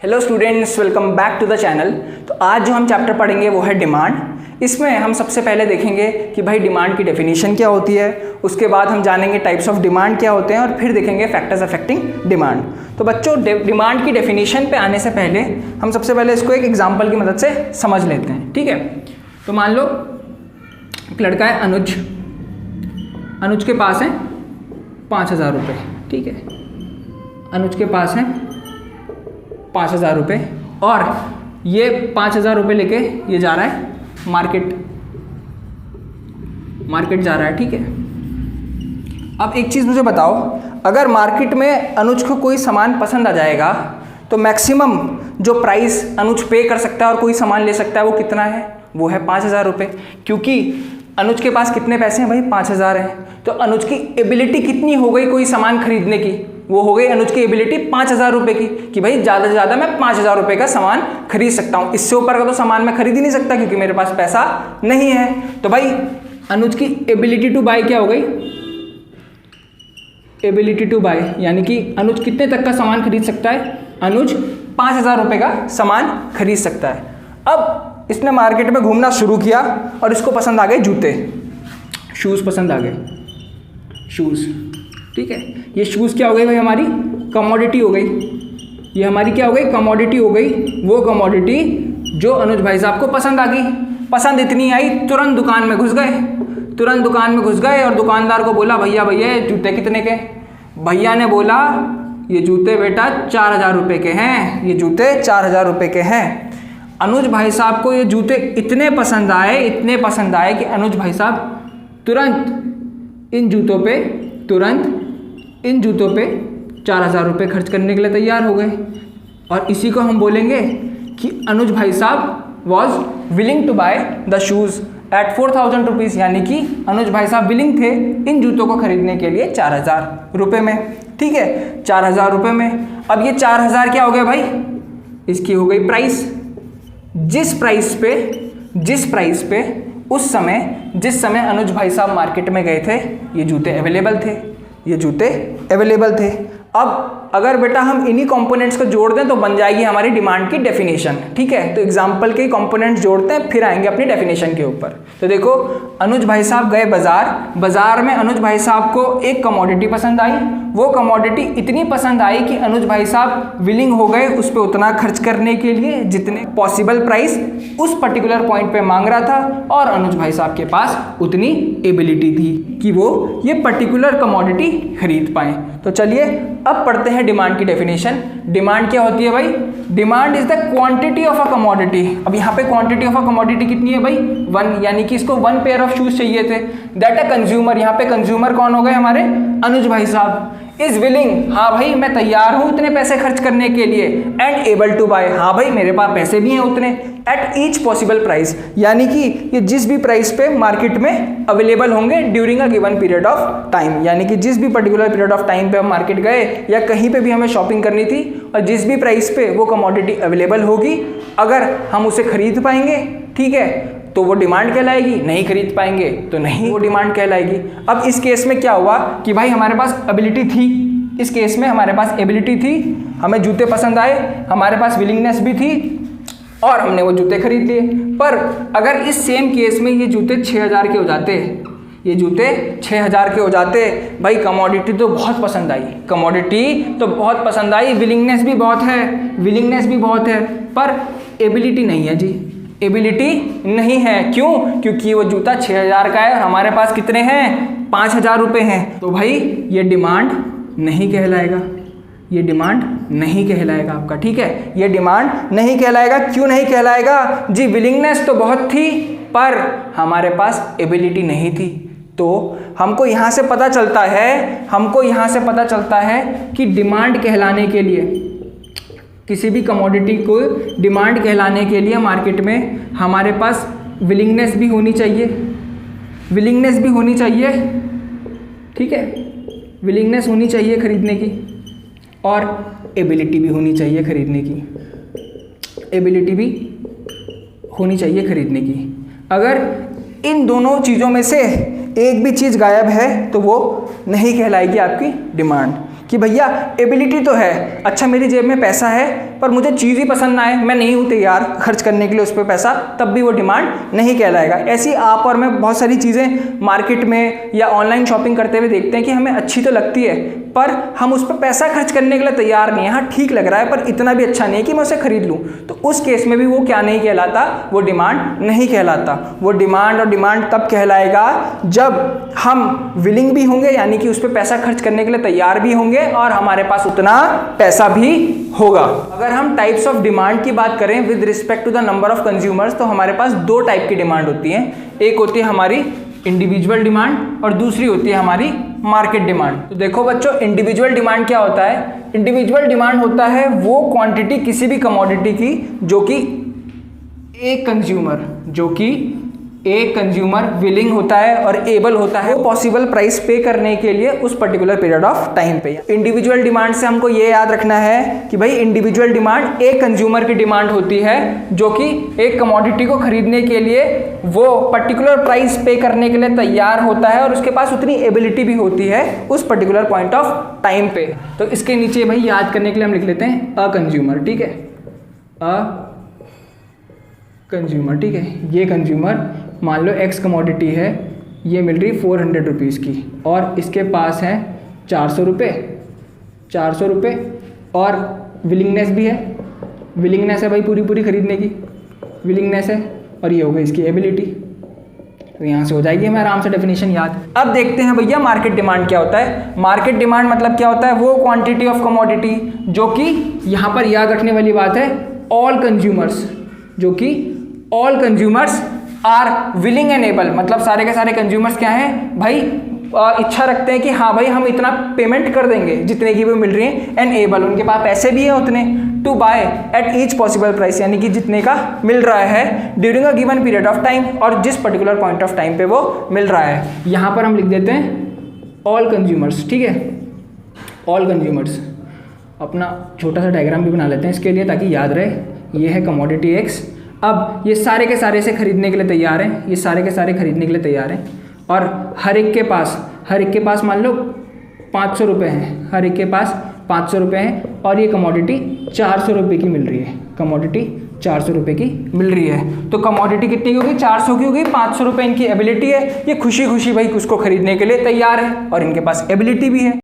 Hello students, welcome back to the channel. तो आज जो हम चैप्टर पढ़ेंगे वो है डिमांड। इसमें हम सबसे पहले देखेंगे कि भाई डिमांड की डेफिनेशन क्या होती है, उसके बाद हम जानेंगे टाइप्स ऑफ डिमांड क्या होते हैं और फिर देखेंगे फैक्टर्स अफेक्टिंग डिमांड। तो बच्चों, डिमांड की डेफिनेशन पे आने से पहले हम सबसे पहले इसको एक एग्जाम्पल की मदद से समझ लेते हैं, ठीक है। तो मान लो एक लड़का है अनुज, अनुज के पास है 5,000 रुपये, ठीक है। अनुज के पास है 5,000 रुपये और ये 5,000 रुपये लेके ये जा रहा है मार्केट जा रहा है, ठीक है। अब एक चीज़ मुझे बताओ, अगर मार्केट में अनुज को कोई सामान पसंद आ जाएगा तो मैक्सिमम जो प्राइस अनुज पे कर सकता है और कोई सामान ले सकता है वो कितना है? वो है 5,000 रुपये। क्योंकि अनुज के पास कितने पैसे हैं भाई? 5,000 हैं। तो अनुज की एबिलिटी कितनी हो गई कोई सामान खरीदने की? वो हो गई अनुज की एबिलिटी 5,000 रुपये की, कि भाई ज़्यादा से ज़्यादा मैं 5,000 रुपये का सामान खरीद सकता हूँ। इससे ऊपर का तो सामान मैं खरीद ही नहीं सकता क्योंकि मेरे पास पैसा नहीं है। तो भाई अनुज की एबिलिटी टू बाय क्या हो गई? एबिलिटी टू बाय, यानी कि अनुज कितने तक का सामान खरीद सकता है? अनुज 5,000 रुपये का सामान खरीद सकता है। अब इसने मार्केट में घूमना शुरू किया और इसको पसंद आ गए जूते, शूज़ पसंद आ गए, शूज़, ठीक है। ये शूज़ क्या हो गई भाई? हमारी कमोडिटी हो गई। ये हमारी क्या हो गई? कमोडिटी हो गई। वो कमोडिटी जो अनुज भाई साहब को पसंद आ गई। पसंद इतनी आई, तुरंत दुकान में घुस गए और दुकानदार को बोला, भैया ये जूते कितने के? भैया ने बोला, ये जूते बेटा 4,000 रुपये के हैं, ये जूते 4,000 रुपये के हैं। अनुज भाई साहब को ये जूते इतने पसंद आए कि अनुज भाई साहब तुरंत इन जूतों पे 4,000 रुपये खर्च करने के लिए तैयार हो गए। और इसी को हम बोलेंगे कि अनुज भाई साहब was willing to buy the shoes at 4,000 rupees, यानी कि अनुज भाई साहब विलिंग थे इन जूतों को खरीदने के लिए 4,000 रुपये में, ठीक है। 4,000 रुपये में अब ये 4,000 क्या हो गया भाई? इसकी हो गई प्राइस। जिस प्राइस पे उस समय जिस समय अनुज भाई साहब मार्केट में गए थे ये जूते अवेलेबल थे। अब अगर बेटा हम इन्हीं कंपोनेंट्स को जोड़ दें तो बन जाएगी हमारी डिमांड की डेफिनेशन, ठीक है। तो एग्जांपल के कंपोनेंट्स जोड़ते हैं, फिर आएंगे अपनी डेफिनेशन के ऊपर। तो देखो, अनुज भाई साहब गए बाजार में अनुज भाई साहब को एक कमोडिटी पसंद आई। वो कमोडिटी इतनी पसंद आई कि अनुज भाई साहब विलिंग हो गए उस पर उतना खर्च करने के लिए जितने पॉसिबल प्राइस उस पर्टिकुलर पॉइंट पे मांग रहा था, और अनुज भाई साहब के पास उतनी एबिलिटी थी कि वो ये पर्टिकुलर कमोडिटी खरीद पाए। तो चलिए अब पढ़ते हैं डिमांड की डेफिनेशन। डिमांड क्या होती है भाई? Demand is the quantity of a commodity. अब यहाँ पे क्वांटिटी ऑफ अ कमोडिटी कितनी है भाई? 1, यानी कि इसको 1 पेयर ऑफ शूज चाहिए थे। दैट अ कंज्यूमर, यहाँ पे कंज्यूमर कौन हो गए? हमारे अनुज भाई साहब। इज विलिंग, हाँ भाई मैं तैयार हूँ इतने पैसे खर्च करने के लिए। एंड एबल टू बाय, हाँ भाई मेरे पास पैसे भी हैं उतने। एट ईच पॉसिबल प्राइस, यानी कि ये जिस भी प्राइस पे मार्केट में अवेलेबल होंगे during a given period of time, यानी कि जिस भी पर्टिकुलर पीरियड ऑफ टाइम पे हम मार्केट गए या कहीं पे भी हमें शॉपिंग करनी थी और जिस भी प्राइस पे वो कमोडिटी अवेलेबल होगी, अगर हम उसे खरीद पाएंगे, ठीक है, तो वो डिमांड कहलाएगी। नहीं खरीद पाएंगे तो नहीं वो डिमांड कहलाएगी। अब इस केस में क्या हुआ कि भाई हमारे पास एबिलिटी थी, इस केस में हमारे पास एबिलिटी थी, हमें जूते पसंद आए, हमारे पास विलिंगनेस भी थी और हमने वो जूते खरीद लिए। पर अगर इस सेम केस में ये जूते 6,000 के हो जाते, भाई कमोडिटी तो बहुत पसंद आई, विलिंगनेस भी बहुत है, पर एबिलिटी नहीं है जी, एबिलिटी नहीं है। क्यों? क्योंकि वो जूता 6,000 का है और हमारे पास कितने हैं? 5,000 रुपये हैं। तो भाई ये डिमांड नहीं कहलाएगा आपका, ठीक है। ये डिमांड नहीं कहलाएगा। क्यों नहीं कहलाएगा जी? विलिंगनेस तो बहुत थी पर हमारे पास एबिलिटी नहीं थी। तो हमको यहाँ से पता चलता है कि डिमांड कहलाने के लिए, किसी भी कमोडिटी को डिमांड कहलाने के लिए मार्केट में हमारे पास विलिंगनेस भी होनी चाहिए, ठीक है। विलिंगनेस होनी चाहिए खरीदने की और एबिलिटी भी होनी चाहिए खरीदने की। अगर इन दोनों चीज़ों में से एक भी चीज़ गायब है तो वो नहीं कहलाएगी आपकी डिमांड। कि भैया एबिलिटी तो है, अच्छा मेरी जेब में पैसा है पर मुझे चीज़ ही पसंद ना आए, मैं नहीं हूँ तैयार खर्च करने के लिए उस पर पैसा, तब भी वो डिमांड नहीं कहलाएगा। ऐसी आप और मैं बहुत सारी चीज़ें मार्केट में या ऑनलाइन शॉपिंग करते हुए देखते हैं कि हमें अच्छी तो लगती है पर हम उस पर पैसा खर्च करने के लिए तैयार नहीं है। हाँ ठीक लग रहा है पर इतना भी अच्छा नहीं है कि मैं उसे खरीद लूँ, तो उस केस में भी वो क्या नहीं कहलाता, वो डिमांड नहीं कहलाता। वो डिमांड और डिमांड तब कहलाएगा जब हम विलिंग भी होंगे, यानी कि उस पर पैसा खर्च करने के लिए तैयार भी होंगे और हमारे पास उतना पैसा भी होगा। अगर हम टाइप्स ऑफ डिमांड की बात करें with respect to the number of consumers, तो हमारे पास दो टाइप की डिमांड होती है। एक होती है हमारी इंडिविजुअल डिमांड और दूसरी होती है हमारी मार्केट डिमांड। तो देखो बच्चों, इंडिविजुअल डिमांड क्या होता है? इंडिविजुअल डिमांड होता है वो क्वांटिटी किसी भी कमोडिटी की जो कि एक कंज्यूमर विलिंग होता है और एबल होता है पॉसिबल प्राइस पे करने के लिए उस पर्टिकुलर पीरियड ऑफ टाइम पे। इंडिविजुअल डिमांड से हमको ये याद रखना है कि भाई इंडिविजुअल डिमांड एक कंज्यूमर की डिमांड होती है जो कि एक कमोडिटी को खरीदने के लिए वो पर्टिकुलर प्राइस पे करने के लिए तैयार होता है और उसके पास उतनी एबिलिटी भी होती है उस पर्टिकुलर पॉइंट ऑफ टाइम पे। तो इसके नीचे भाई याद करने के लिए हम लिख लेते हैं अ कंज्यूमर, ठीक है, अ कंज्यूमर, ठीक है। ये कंज्यूमर मान लो एक्स कमोडिटी है, ये मिल रही 400 रुपीज़ की और इसके पास है 400 रुपये और विलिंगनेस भी है, विलिंगनेस है भाई पूरी खरीदने की विलिंगनेस है, और ये हो गई इसकी एबिलिटी। तो यहाँ से हो जाएगी हमें आराम से डेफिनेशन याद। अब देखते हैं भैया मार्केट डिमांड क्या होता है। मार्केट डिमांड मतलब क्या होता है? वो क्वांटिटी ऑफ कमोडिटी जो कि यहाँ पर याद रखने वाली बात है ऑल कंज्यूमर्स, जो कि all consumers are willing and able, मतलब सारे के सारे कंज्यूमर्स क्या हैं भाई, इच्छा रखते हैं कि हाँ भाई हम इतना पेमेंट कर देंगे जितने की वो मिल रही है, एंड एबल उनके पास पैसे भी है उतने, to buy at each possible price, यानी कि जितने का मिल रहा है during a given period of time, और जिस पर्टिकुलर पॉइंट ऑफ टाइम पे वो मिल रहा है। यहाँ पर हम लिख देते हैं ऑल कंज्यूमर्स, ठीक है, ऑल कंज्यूमर्स। अपना छोटा सा डायग्राम भी बना लेते हैं इसके लिए ताकि याद रहे। ये है कमोडिटी एक्स, अब ये सारे के सारे से खरीदने के लिए तैयार हैं, ये सारे के सारे खरीदने के लिए तैयार हैं और हर एक के पास मान लो 500 रुपये हैं, हर एक के पास 500 रुपये हैं और ये कमोडिटी 400 रुपये की मिल रही है, कमोडिटी 400 रुपये की मिल रही है। तो कमोडिटी कितनी की होगी? 400 की होगी, 500 रुपये इनकी एबिलिटी है, ये खुशी खुशी भाई उसको खरीदने के लिए तैयार है और इनके पास एबिलिटी भी है।